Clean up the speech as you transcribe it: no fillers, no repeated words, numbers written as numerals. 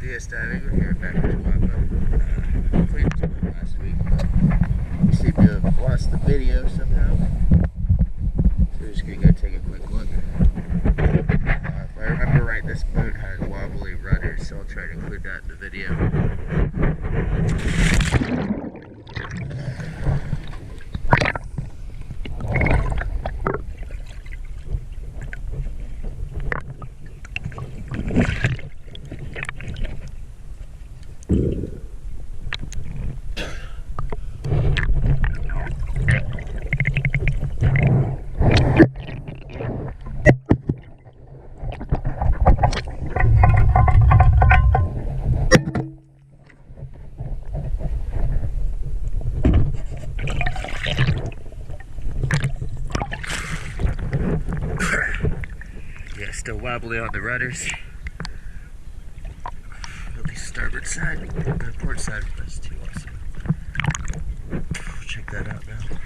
DS diving. We're here at Backachuwapa. Cleaned this boat last week. You seem to have lost the video somehow. So we're just gonna go take a quick look. If I remember right, this boat had wobbly rudders, so I'll try to include that in the video. Yeah, still wobbly on the rudders. At least starboard side, the port side was too awesome. Check that out now.